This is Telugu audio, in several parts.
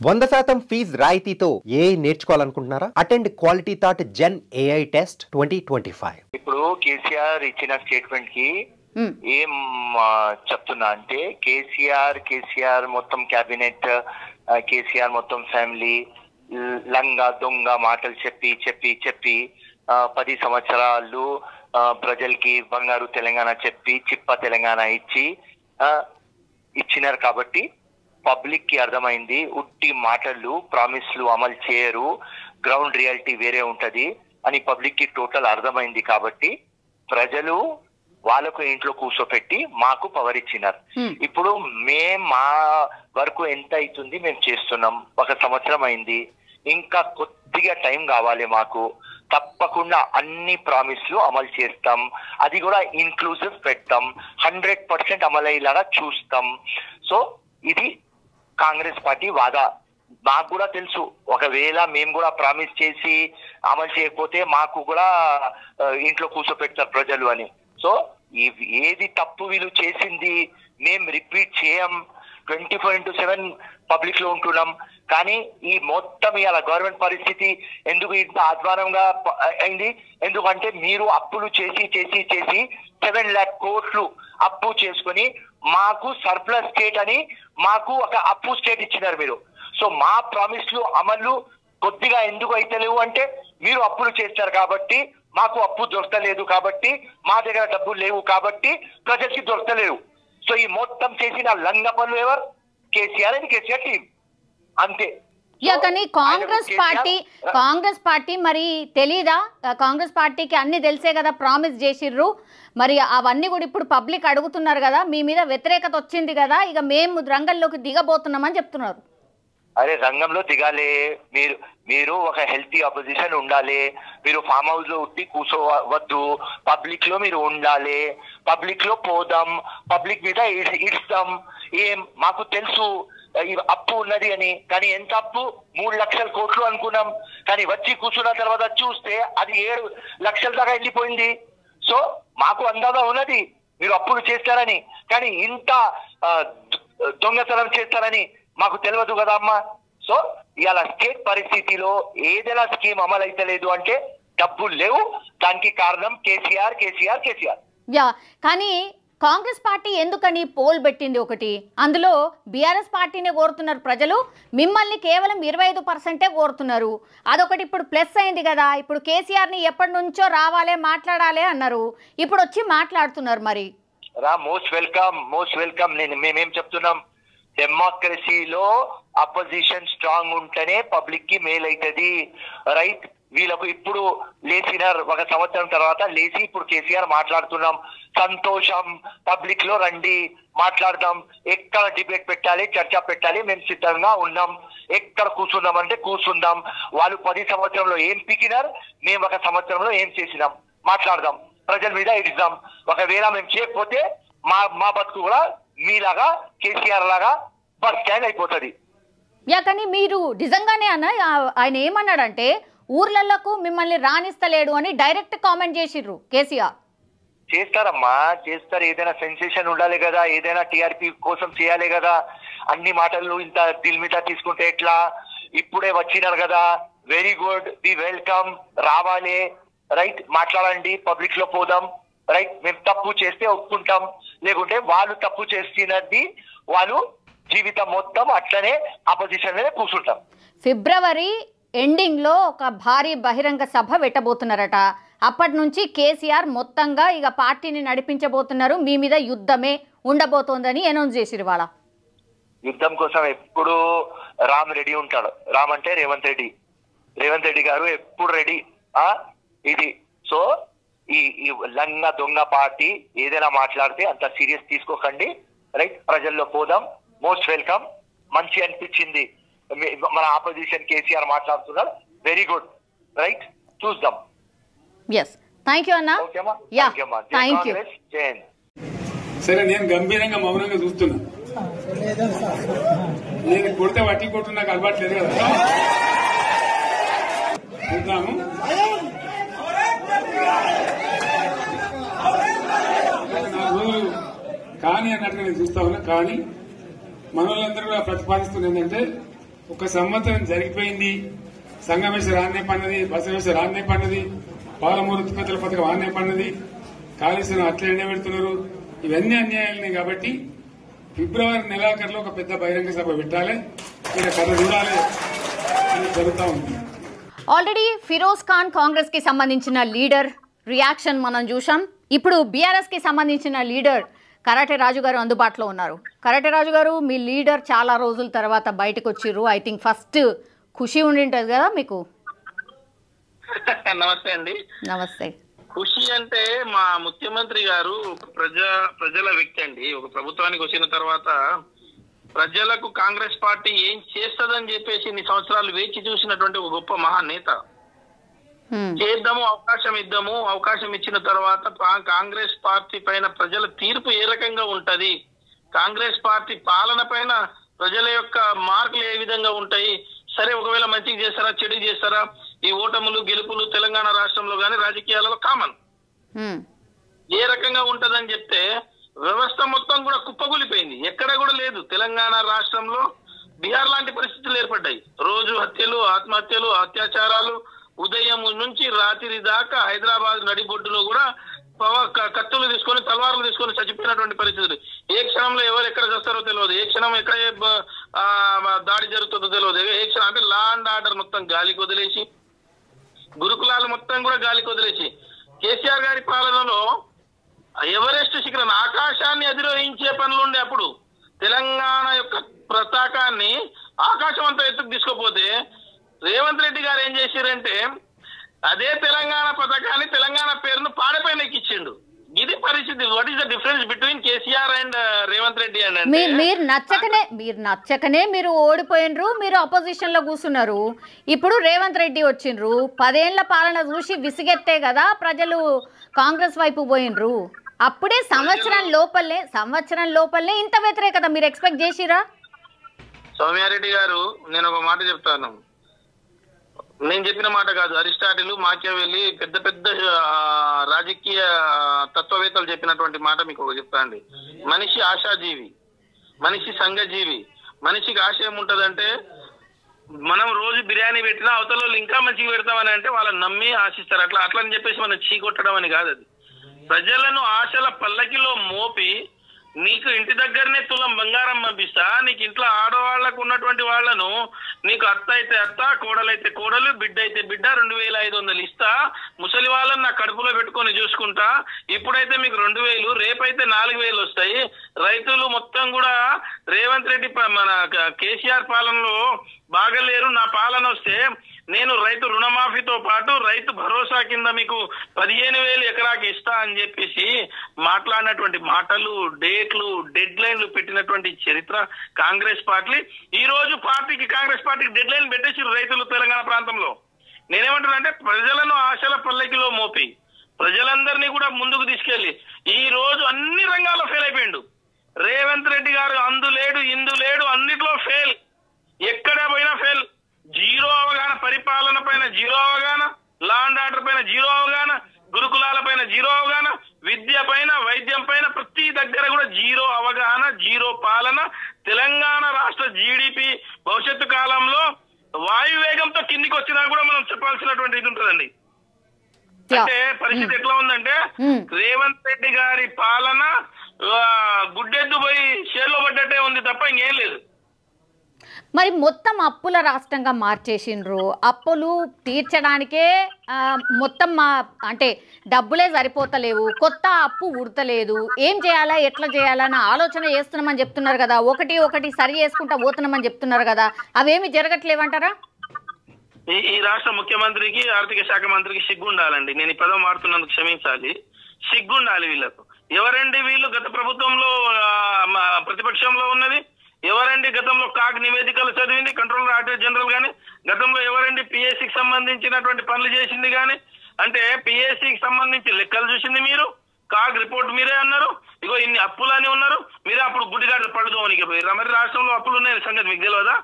100% ఫీజు రాయితీతో ఏఐ నేర్చుకోవాలనుకుంటున్నారా? Attend quality thought gen AI test 2025. ఇప్పుడు కేసీఆర్ ఇచ్చిన స్టేట్మెంట్ కి ఏం చెప్తున్నా అంటే కేసీఆర్ మొత్తం క్యాబినెట్, కేసీఆర్ మొత్తం ఫ్యామిలీ లంగా దొంగ మాటలు చెప్పి 10 సంవత్సరాలు ప్రజలకి బంగారు తెలంగాణ చెప్పి చిప్ప తెలంగాణ ఇచ్చినారు. కాబట్టి పబ్లిక్ కి అర్థమైంది ఉట్టి మాటలు ప్రామిస్లు అమలు చేయరు, గ్రౌండ్ రియాలిటీ వేరే ఉంటది అని పబ్లిక్ కి టోటల్ అర్థమైంది. కాబట్టి ప్రజలు వాళ్ళకు ఇంట్లో కూర్చోపెట్టి మాకు పవర్ ఇచ్చినారు. ఇప్పుడు మా వరకు ఎంత అవుతుంది మేము చేస్తున్నాం, 1 సంవత్సరం అయింది, ఇంకా కొద్దిగా టైం కావాలి మాకు. తప్పకుండా అన్ని ప్రామిస్లు అమలు చేస్తాం, అది కూడా ఇన్క్లూజివ్ పెడతాం, 100% అమలయ్యేలాగా చూస్తాం. సో ఇది కాంగ్రెస్ పార్టీ వాదా. మాకు కూడా తెలుసు ఒకవేళ మేము కూడా ప్రామిస్ చేసి అమలు చేయకపోతే మాకు కూడా ఇంట్లో కూర్చోపెడతారు ప్రజలు అని. సో ఏది తప్పు వీళ్ళు చేసింది మేము రిపీట్ చేయం, 24/7 పబ్లిక్ లో ఉంటున్నాం. కానీ ఈ మొత్తం ఇవాళ గవర్నమెంట్ పరిస్థితి ఎందుకు ఇంత అధ్వానంగా అయింది? ఎందుకంటే మీరు అప్పులు చేసి 7 lakh కోట్లు అప్పు చేసుకుని మాకు సర్ప్లస్ స్టేట్ అని మాకు ఒక అప్పు స్టేట్ ఇచ్చినారు మీరు. సో మా ప్రామిస్లు అమలు కొద్దిగా ఎందుకు అయితే లేవు అంటే మీరు అప్పులు చేస్తారు కాబట్టి, మాకు అప్పు దొరకలేదు కాబట్టి, మా దగ్గర డబ్బులు లేవు కాబట్టి ప్రజలకి దొరకలేవు. సో ఈ మొత్తం చేసిన లంగ పనులు ఎవరు? కేసీఆర్ అండ్ కేసీఆర్ టీం, అంతే. కానీ కాంగ్రెస్ పార్టీ మరి తెలీదా? కాంగ్రెస్ పార్టీకి అన్ని తెలిసే కదా ప్రామిస్ చేసిర్రు. మరి అవన్నీ కూడా ఇప్పుడు పబ్లిక్ అడుగుతున్నారు కదా, మీ మీద వ్యతిరేకత వచ్చింది కదా, ఇక మేము రంగంలోకి దిగబోతున్నామని చెప్తున్నారు. అరే రంగంలో దిగాలి, మీరు ఒక హెల్తీ అపోజిషన్ ఉండాలి, మీరు ఫామ్ హౌస్ లో ఉట్టి కూర్చోవద్దు, పబ్లిక్ లో మీరు ఉండాలి, పబ్లిక్ లో పోదాం, పబ్లిక్ మీద ఇస్తాం. ఏం మాకు తెలుసు అప్పు ఉన్నది అని, కానీ ఎంత అప్పు? 3 లక్షల కోట్లు అనుకున్నాం, కానీ వచ్చి కూర్చున్న తర్వాత చూస్తే అది 7 లక్షల దాకా వెళ్ళిపోయింది. సో మాకు అందాగా ఉన్నది మీరు అప్పులు చేస్తారని, కానీ ఇంత దొంగతనం చేస్తారని మాకు తెలియదు కదా అమ్మా. సో ఇవాళ స్టేట్ పరిస్థితిలో ఏదైనా స్కీమ్ అమలు అయితే లేదు అంటే డబ్బులు లేవు, దానికి కారణం కేసీఆర్. కానీ కాంగ్రెస్ పార్టీ ఎందుకని పోల్ పెట్టింది ఒకటి, అందులో బీఆర్ఎస్ పార్టీనే కోరుతున్నారు ప్రజలు, మిమ్మల్ని కేవలం 25% కోరుతున్నారు. అదొకటి ఇప్పుడు ప్లస్ అయింది కదా. ఇప్పుడు కేసీఆర్ని ఎప్పటి నుంచో రావాలే మాట్లాడాలి అన్నారు, ఇప్పుడు వచ్చి మాట్లాడుతున్నారు. మరి మోస్ట్ వెల్కమ్. మేమేం చెప్తున్నాం, డెమోక్రసీలో అపోజిషన్ స్ట్రాంగ్ ఉంటేనే పబ్లిక్ కి మేల్ అవుతుంది, రైట్? వీళ్ళకు ఇప్పుడు లేచినారు, 1 సంవత్సరం తర్వాత లేచి ఇప్పుడు కేసీఆర్ మాట్లాడుతున్నాం, సంతోషం. పబ్లిక్ లో రండి, మాట్లాడదాం, ఎక్కడ డిబేట్ పెట్టాలి, చర్చ పెట్టాలి, మేము సిద్ధంగా ఉన్నాం. ఎక్కడ కూర్చుందాం అంటే కూర్చుందాం. వాళ్ళు 10 సంవత్సరంలో ఏం పికినారు, మేము 1 సంవత్సరంలో ఏం చేసినాం, మాట్లాడదాం, ప్రజల మీద ఇద్దాం. ఒకవేళ మేము చేయకపోతే మా బతుకు కూడా మీలాగా కేసీఆర్ లాగా బస్ స్టాండ్ అయిపోతుంది. కానీ మీరు నిజంగానే ఆయన ఏమన్నాడంటే ఊర్లకు మిమ్మల్ని రాణిస్తలేడు అని డైరెక్ట్ కామెంట్ చేసిర్రు కేసీఆర్. చేస్తారమ్మా, చేస్తారు. ఏదైనా సెన్సేషన్ ఉండాలి కదా, ఏదైనా టీఆర్పీ కోసం చేయాలి కదా. అన్ని మాటలు ఇంత దిల్ మీద తీసుకుంటే ఎట్లా? ఇప్పుడే వచ్చినారు కదా, వెరీ గుడ్, బి వెల్కమ్, రావాలి, రైట్? మాట్లాడండి, పబ్లిక్ లో పోదాం, రైట్? మేము తప్పు చేస్తే ఒప్పుకుంటాం, లేకుంటే వాళ్ళు తప్పు చేస్తున్నది వాళ్ళు జీవితం మొత్తం అట్లనే అపోజిషన్ లోనే కూర్చుంటాం. ఫిబ్రవరి ఎండింగ్ లో ఒక భారీ బహిరంగ సభ పెట్టబోతున్నారట. అప్పటి నుంచి కేసీఆర్ మొత్తంగా ఇక పార్టీని నడిపించబోతున్నారు, మీ మీద యుద్ధమే ఉండబోతోందని అనౌన్స్ చేసిరు. వాళ్ళ యుద్ధం కోసం ఎప్పుడు రామ్ రెడీ ఉంటాడు. రామ్ అంటే రేవంత్ రెడ్డి గారు ఎప్పుడు రెడీ. ఇది సో ఈ లంగ దొంగ పార్టీ ఏదైనా మాట్లాడితే అంత సీరియస్ తీసుకోకండి, రైట్? ప్రజల్లో పోదాం, మోస్ట్ వెల్కమ్. మంచి అనిపించింది మన ఆపోజిషన్ కేసీఆర్ మాట్లాడుతున్నారు, వెరీ గుడ్, రైట్? చూద్దాం. థ్యాంక్ యూ అన్నా. సరే, నేను గంభీరంగా మౌనంగా చూస్తున్నా. నేను కొడితే వట్టి కొట్టు నాకు అలవాట్లేదు కదా. చూద్దాము. కానీ అన్నట్టుగా నేను చూస్తా ఉన్నా. కానీ మనోళ్ళందరూ కూడా ప్రతిపాదిస్తుంది ఏంటంటే ఒక సంవత్సరం జరిగిపోయింది. సంగమేశ్వర ఆన్నే పన్నది, బసవేశ్వర ఆన్నే పన్నది, పాలమూరు ఉత్పత్తుల పథకం ఆన్నే పన్నది, కాళేశ్వరం అట్లా ఎండబెడుతున్నారు. ఇవన్నీ అన్యాయాలనే కాబట్టి ఫిబ్రవరి నెలాఖరులో ఒక పెద్ద బహిరంగ సభ పెట్టాలి, ఇలా కథ చూడాలి అని జరుగుతూ ఉంది. ఆల్రెడీ ఫిరోజ్ ఖాన్ కాంగ్రెస్ కి సంబంధించిన లీడర్ రియాక్షన్ మనం చూసాం. ఇప్పుడు బీఆర్ఎస్ కి సంబంధించిన లీడర్ కరాటే రాజు గారు అందుబాటులో ఉన్నారు. కరాటే రాజు గారు, మీ లీడర్ చాలా రోజుల తర్వాత బయటకు వచ్చిర్రు. ఐ థింక్ ఫస్ట్ ఖుషి ఉండింటది కదా మీకు? నమస్తే అండి. నమస్తే. ఖుషి అంటే మా ముఖ్యమంత్రి గారు ఒక ప్రజల వ్యక్తి అండి. ఒక ప్రభుత్వానికి వచ్చిన తర్వాత ప్రజలకు కాంగ్రెస్ పార్టీ ఏం చేస్తుందని చెప్పేసి ఇన్ని సంవత్సరాలు వేచి చూసినటువంటి ఒక గొప్ప మహానేత. చేద్దాము, అవకాశం ఇద్దాము, అవకాశం ఇచ్చిన తర్వాత కాంగ్రెస్ పార్టీ పైన ప్రజల తీర్పు ఏ రకంగా ఉంటది, కాంగ్రెస్ పార్టీ పాలన పైన ప్రజల యొక్క మార్కులు ఏ విధంగా ఉంటాయి, సరే ఒకవేళ మంచిగా చేస్తారా చెడు చేస్తారా, ఈ ఓటములు గెలుపులు తెలంగాణ రాష్ట్రంలో గానీ రాజకీయాలలో కామన్ ఏ రకంగా ఉంటదని చెప్తే వ్యవస్థ మొత్తం కూడా కుప్పకూలిపోయింది. ఎక్కడ కూడా లేదు. తెలంగాణ రాష్ట్రంలో బీహార్ లాంటి పరిస్థితులు ఏర్పడ్డాయి. రోజు హత్యలు, ఆత్మహత్యలు, అత్యాచారాలు, ఉదయం నుంచి రాత్రి దాకా హైదరాబాద్ నడిబొడ్డులో కూడా కత్తులు తీసుకొని తలవార్లు తీసుకొని చచ్చిపోయినటువంటి పరిస్థితులు. ఏ క్షణంలో ఎవరు ఎక్కడ చేస్తారో తెలియదు, ఏ క్షణం ఎక్కడ దాడి జరుగుతుందో తెలియదు. ఏ క్షణం అంటే లా అండ్ ఆర్డర్ మొత్తం గాలికి వదిలేసి, గురుకులాలు మొత్తం కూడా గాలికి వదిలేసి, కేసీఆర్ గారి పాలనలో ఎవరెస్ట్ శిఖరం ఆకాశాన్ని అధిరోహించే పనులుండే. అప్పుడు తెలంగాణ యొక్క పతాకాన్ని ఆకాశం అంతా ఎత్తుకు తీసుకుపోతే రేవంత్ రెడ్డి గారు ఏం చేశారంటే అదే తెలంగాణ పథకాన్ని తెలంగాణ పేరును పాడపైన ఎక్కించిండు. ఇది పరిస్థితి. What is the difference between KCR and Revanth Reddy and మీరు నచ్చకనే మీరు ఓడిపోయినరు, మీరు అపోజిషన్ లో కూర్చున్నారు. ఇప్పుడు రేవంత్ రెడ్డి వచ్చిండ్రు. 10 ఏళ్ల పాలన చూసి విసిగెత్తే కదా ప్రజలు కాంగ్రెస్ వైపు పోయినరు. అప్పుడే సంవత్సరం లోపలనే ఇంత వ్యతిరేకత మీరు ఎక్స్పెక్ట్ చేసిరా? సౌమ్యారెడ్డి గారు, నేను ఒక మాట చెప్తాను. నేను చెప్పిన మాట కాదు, అరిస్టాటిల్, మాకియావెల్లి, పెద్ద పెద్ద రాజకీయ తత్వవేత్తలు చెప్పినటువంటి మాట మీకు ఒక చెప్తానండి. మనిషి ఆశాజీవి, మనిషి సంఘజీవి. మనిషికి ఆశ ఏముంటదంటే మనం రోజు బిర్యానీ పెట్టినా అవతల ఇంకా మంచిగా పెడతామని అంటే వాళ్ళని నమ్మి ఆశిస్తారు. అట్లా అని చెప్పేసి మనం చీకొట్టడం అని కాదు. అది ప్రజలను ఆశల పల్లకిలో మోపి నీకు ఇంటి దగ్గరనే తులం బంగారం పంపిస్తా, నీకు ఇంట్లో ఆడవాళ్లకు ఉన్నటువంటి వాళ్లను నీకు అత్త అయితే అత్త, కోడలైతే కోడలు, బిడ్డ అయితే బిడ్డ 2500 ఇస్తా, ముసలి వాళ్ళని నా కడుపులో పెట్టుకొని చూసుకుంటా, ఇప్పుడైతే మీకు 2000, రేపైతే 4000 వస్తాయి. రైతులు మొత్తం కూడా రేవంత్ రెడ్డి మన కేసీఆర్ పాలనలో బాగలేరు, నా పాలన వస్తే నేను రైతు రుణమాఫీతో పాటు రైతు భరోసా కింద మీకు 15,000 ఎకరాకి ఇస్తా అని చెప్పేసి మాట్లాడినటువంటి మాటలు, డేట్లు, డెడ్ లైన్లు పెట్టినటువంటి చరిత్ర కాంగ్రెస్ పార్టీ. ఈ రోజు కాంగ్రెస్ పార్టీకి డెడ్ లైన్ పెట్టేసి రైతులు తెలంగాణ ప్రాంతంలో. నేనేమంటున్నానంటే ప్రజలను ఆశల పల్లకిలో మోపి ప్రజలందరినీ కూడా ముందుకు తీసుకెళ్లి ఈ రోజు అన్ని రంగాల్లో ఫెయిల్ అయిపోయిండు రేవంత్ రెడ్డి గారు. అందులేడు ఇందు లేడు, అన్నిట్లో ఫెయిల్, ఎక్కడ పోయినా ఫెయిల్. జీరో అవగాహన, పరిపాలన పైన జీరో అవగాహన, లా అండ్ ఆర్డర్ పైన జీరో అవగాహన, గురుకులాల పైన జీరో అవగాహన, విద్య పైన, వైద్యం పైన ప్రతి దగ్గర కూడా జీరో అవగాహన, జీరో పాలన. తెలంగాణ రాష్ట్ర జీడిపి భవిష్యత్తు కాలంలో వాయువేగంతో కిందికి వచ్చినా కూడా మనం చెప్పాల్సినటువంటి ఇది ఉంటుందండి. అంటే పరిస్థితి ఎట్లా ఉందంటే రేవంత్ రెడ్డి గారి పాలన గుడ్డెద్దు పోయి షేర్లో పడ్డట్టే ఉంది తప్ప ఇంకేం లేదు. మరి మొత్తం అప్పుల రాష్ట్రంగా మార్చేసిండ్రు. అప్పులు తీర్చడానికే మొత్తం అంటే డబ్బులే సరిపోతలేవు, కొత్త అప్పు ఉడతలేదు. ఏం చేయాలా, ఎట్లా చేయాలని ఆలోచన చేస్తున్నామని చెప్తున్నారు కదా, ఒకటి సరి చేసుకుంటా పోతున్నామని చెప్తున్నారు కదా, అవేమి జరగట్లేవంటారా? ఈ రాష్ట్ర ముఖ్యమంత్రికి, ఆర్థిక శాఖ మంత్రికి సిగ్గుండాలండి. నేను ఈ పదం వాడుతున్నందుకు క్షమించాలి. సిగ్గుండాలి వీళ్ళకు. ఎవరండి వీళ్ళు? గత ప్రభుత్వంలో ప్రతిపక్షంలో ఉన్నది ఎవరండి? గతంలో కాగ్ నివేదికలు చదివింది కంట్రోలర్ ఆడిటర్ జనరల్ గాని? గతంలో ఎవరండి పిఎస్సికి సంబంధించినటువంటి పనులు చేసింది గాని? అంటే పిఎస్సికి సంబంధించి లెక్కలు చూసింది మీరు, కాగ్ రిపోర్ట్ మీరే అన్నారు. ఇగో ఇన్ని అప్పులని ఉన్నారు, మీరే అప్పుడు గుడ్డిగాడు పడుకోవడానికి పోయారు. మరి రాష్ట్రంలో అప్పులు ఉన్నాయి సంగతి మీకు తెలియదా?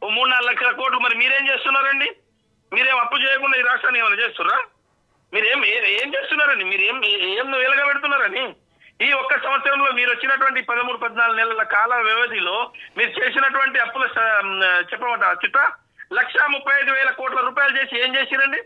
ఓ 3-4 లక్షల కోట్లు. మరి మీరేం చేస్తున్నారండి? మీరేం అప్పు చేయకుండా ఈ రాష్ట్రాన్ని ఏమైనా చేస్తున్నారా? మీరేం చేస్తున్నారండి? మీరేం వెలగా పెడుతున్నారని? ఈ ఒక్క సంవత్సరంలో మీరు వచ్చినటువంటి 13-14 నెలల కాల వ్యవధిలో మీరు చేసినటువంటి అప్పుల చెప్పమంటారా చిట్ట 1,35,000 కోట్ల రూపాయలు చేసి ఏం చేసిరండి?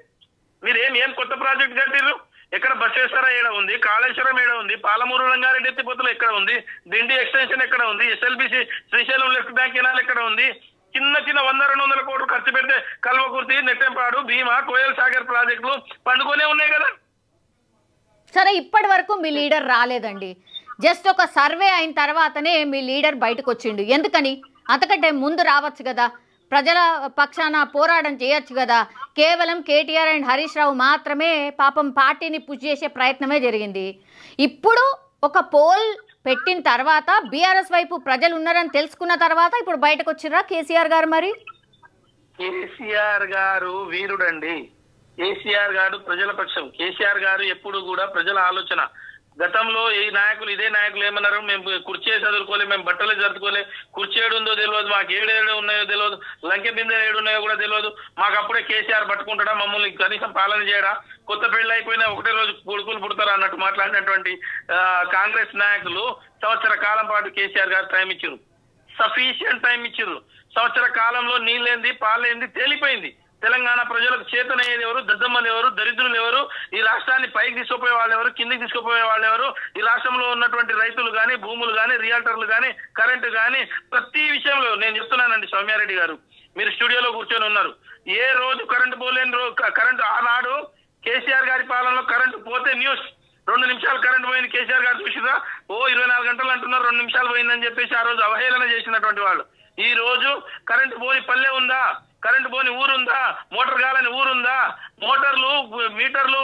మీరు ఏం కొత్త ప్రాజెక్ట్ కట్టిర్రు? ఎక్కడ బసవేశ్వర ఏడ ఉంది, కాళేశ్వరం ఏడ ఉంది, పాలమూరు రంగారెడ్డి ఎత్తిపోతలు ఎక్కడ ఉంది, దిండి ఎక్స్టెన్షన్ ఎక్కడ ఉంది, SLBC Srisailam left bank canal ఎక్కడ ఉంది? చిన్న 100-200 కోట్లు ఖర్చు పెడితే కల్వకుర్తి, నెట్టెంపాడు, భీమా, కోయల్ సాగర్ ప్రాజెక్టులు పండుకొనే ఉన్నాయి కదా. సరే, ఇప్పటి వరకు మీ లీడర్ రాలేదండి. జస్ట్ ఒక సర్వే అయిన తర్వాతనే మీ లీడర్ బయటకు వచ్చిండు. ఎందుకని? అంతకంటే ముందు రావచ్చు కదా, ప్రజల పక్షాన పోరాటం చేయొచ్చు కదా. కేవలం కేటీఆర్ అండ్ హరీష్ రావు మాత్రమే పాపం పార్టీని పుష్ చేసే ప్రయత్నమే జరిగింది. ఇప్పుడు ఒక పోల్ పెట్టిన తర్వాత బీఆర్ఎస్ వైపు ప్రజలు ఉన్నారని తెలుసుకున్న తర్వాత ఇప్పుడు బయటకు వచ్చిర్రా కేసీఆర్ గారు? మరి కేసీఆర్ గారు వీరుడండి. కేసీఆర్ గారు ప్రజల పక్షం. కేసీఆర్ గారు ఎప్పుడు కూడా ప్రజల ఆలోచన. గతంలో ఈ నాయకులు ఇదే నాయకులు ఏమన్నారు, మేము కుర్చీ చదువుకోలే, మేము బట్టలు జరుపుకోలే, కుర్చీ ఏడుందో తెలియదు, మాకు ఏడు ఉన్నాయో తెలియదు, లంకె బిందెలు ఏడున్నాయో కూడా తెలియదు, మాకు అప్పుడే కేసీఆర్ పట్టుకుంటాడా, మమ్మల్ని కనీసం పాలన చేయడా, కొత్త పెళ్లి అయిపోయినా ఒకటే రోజు కొడుకులు పుడతారా అన్నట్టు మాట్లాడినటువంటి కాంగ్రెస్ నాయకులు సంవత్సర కాలం పాటు కేసీఆర్ గారు టైం ఇచ్చారు. సఫిషియంట్ టైం ఇచ్చారు. సంవత్సర కాలంలో నీళ్ళేంది పాలేంది తేలిపోయింది. తెలంగాణ ప్రజలకు చేతనయ్యేది ఎవరు, దద్దమ్మలు ఎవరు, దరిద్రులు ఎవరు, ఈ రాష్ట్రాన్ని పైకి తీసుకుపోయే వాళ్ళు ఎవరు, కిందికి తీసుకుపోయే వాళ్ళు ఎవరు, ఈ రాష్ట్రంలో ఉన్నటువంటి రైతులు కానీ, భూములు కానీ, రియల్టర్లు కానీ, కరెంటు కానీ, ప్రతి విషయంలో నేను చెప్తున్నానండి. సౌమ్యారెడ్డి గారు మీరు స్టూడియోలో కూర్చొని ఉన్నారు. ఏ రోజు కరెంటు పోలేని కరెంటు ఆనాడు కేసీఆర్ గారి పాలనలో కరెంటు పోతే న్యూస్ 2 నిమిషాలు కరెంటు పోయింది కేసీఆర్ గారు చూసిరా, 24 గంటలు అంటున్నారు 2 నిమిషాలు పోయిందని చెప్పేసి ఆ రోజు అవహేళన చేసినటువంటి వాళ్ళు. ఈ రోజు కరెంటు పోని పల్లె ఉందా, కరెంటు పోని ఊరుందా, మోటార్ కాలని ఊరుందా? మోటార్లు మీటర్లు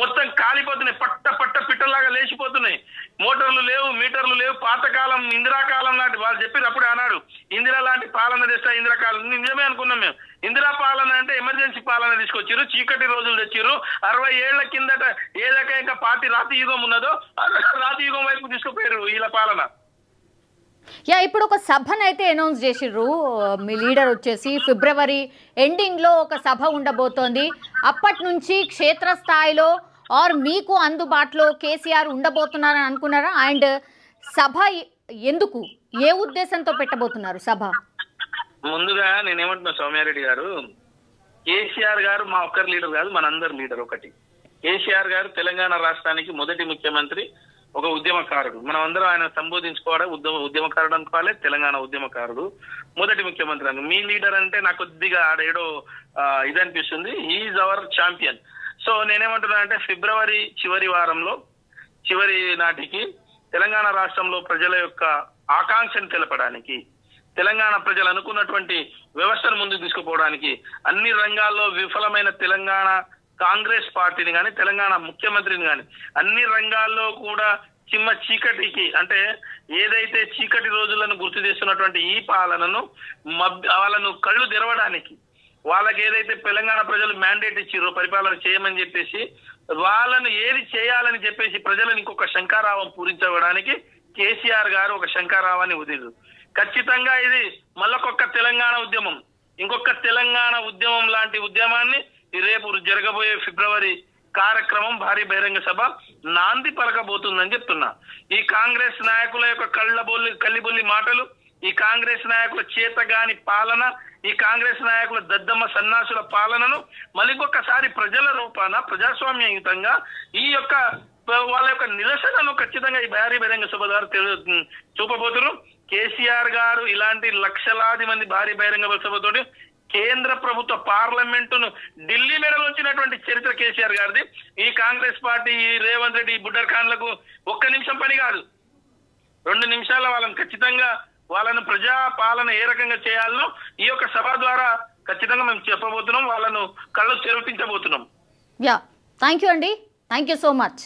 మొత్తం కాలిపోతున్నాయి, పట్ట పిట్టలాగా లేచిపోతున్నాయి. మోటార్లు లేవు, మీటర్లు లేవు. పాతకాలం ఇందిరాకాలం లాంటి వాళ్ళు చెప్పారు అప్పుడే అన్నాడు, ఇందిరా లాంటి పాలన తెస్తా, ఇందిరాకాలం. నిజమే అనుకున్నాం మేము. ఇందిరా పాలన అంటే ఎమర్జెన్సీ పాలన తీసుకొచ్చారు, చీకటి రోజులు తెచ్చారు. 60 ఏళ్ల కిందట ఏదైనా ఇంకా పార్టీ రాతి యుగం ఉన్నదో రాతి యుగం వైపు తీసుకుపోయారు వీళ్ళ పాలన. ఇప్పుడు ఒక సభనైతే అనౌన్స్ చేసిర్రు మీ లీడర్ వచ్చేసి, ఫిబ్రవరి ఎండింగ్లో ఒక సభ ఉండబోతోంది. అప్పటి నుంచి క్షేత్రస్థాయిలో ఆర్ మీకు అందుబాటులో కేసీఆర్ ఉండబోతున్నారని అనుకున్నారా? అండ్ సభ ఎందుకు, ఏ ఉద్దేశంతో పెట్టబోతున్నారు సభ? ముందుగా నేనేమంటున్నా సౌమ్యారెడ్డి గారు, కేసీఆర్ గారు మా ఒక్కరి లీడర్ కాదు, మనందరి లీడర్. ఒకటి, కేసీఆర్ గారు తెలంగాణ రాష్ట్రానికి మొదటి ముఖ్యమంత్రి, ఒక ఉద్యమకారుడు. మనం అందరం ఆయన సంబోధించుకోవడం ఉద్యమకారుడు అనుకోవాలి, తెలంగాణ ఉద్యమకారుడు, మొదటి ముఖ్యమంత్రి అని. మీ లీడర్ అంటే నాకు కొద్దిగా ఆడేడో ఇది అనిపిస్తుంది. He is our champion. సో నేనేమంటున్నా అంటే ఫిబ్రవరి చివరి నాటికి తెలంగాణ రాష్ట్రంలో ప్రజల యొక్క ఆకాంక్షను తెలపడానికి, తెలంగాణ ప్రజలు అనుకున్నటువంటి వ్యవస్థను ముందుకు తీసుకుపోవడానికి, అన్ని రంగాల్లో విఫలమైన తెలంగాణ కాంగ్రెస్ పార్టీని కానీ, తెలంగాణ ముఖ్యమంత్రిని కానీ, అన్ని రంగాల్లో కూడా చిమ్మ చీకటికి, అంటే ఏదైతే చీకటి రోజులను గుర్తు చేస్తున్నటువంటి ఈ పాలనను వాళ్ళను కళ్ళు తెరవడానికి, వాళ్ళకి ఏదైతే తెలంగాణ ప్రజలు మ్యాండేట్ ఇచ్చిర్రో పరిపాలన చేయమని చెప్పేసి, వాళ్ళను ఏది చేయాలని చెప్పేసి ప్రజలను ఇంకొక శంకారావం పూరించడానికి కేసీఆర్ గారు ఒక శంకారావాన్ని ఉదిరు. ఖచ్చితంగా ఇది మళ్ళొక తెలంగాణ ఉద్యమం, ఇంకొక తెలంగాణ ఉద్యమం లాంటి ఉద్యమాన్ని రేపు జరగబోయే ఫిబ్రవరి కార్యక్రమం భారీ బహిరంగ సభ నాంది పలకబోతుందని చెప్తున్నా. ఈ కాంగ్రెస్ నాయకుల యొక్క కల్లిబొల్లి మాటలు, ఈ కాంగ్రెస్ నాయకుల చేతగాని పాలన, ఈ కాంగ్రెస్ నాయకుల దద్దమ్మ సన్నాసుల పాలనను మళ్ళీ ఇంకొకసారి ప్రజల రూపాన ప్రజాస్వామ్యయుతంగా ఈ యొక్క వాళ్ళ యొక్క నిరసనను ఖచ్చితంగా ఈ భారీ బహిరంగ సభ ద్వారా చూపబోతున్నారు. కేసీఆర్ గారు ఇలాంటి లక్షలాది మంది భారీ బహిరంగ సభతోటి కేంద్ర ప్రభుత్వ పార్లమెంటును ఢిల్లీ మెడలోంచినటువంటి చరిత్ర కేసీఆర్ గారిది. ఈ కాంగ్రెస్ పార్టీ, ఈ రేవంత్ రెడ్డి, బుడ్డర్ ఖాన్లకు 1 నిమిషం పని కాదు, 2 నిమిషాల వాళ్ళని ఖచ్చితంగా వాళ్ళను ప్రజా పాలన ఏ రకంగా చేయాలనో ఈ యొక్క సభ ద్వారా ఖచ్చితంగా మేము చెప్పబోతున్నాం, వాళ్ళను కళ్ళు చెరుపించబోతున్నాం. థ్యాంక్ యూ అండి, థ్యాంక్ యూ సో మచ్.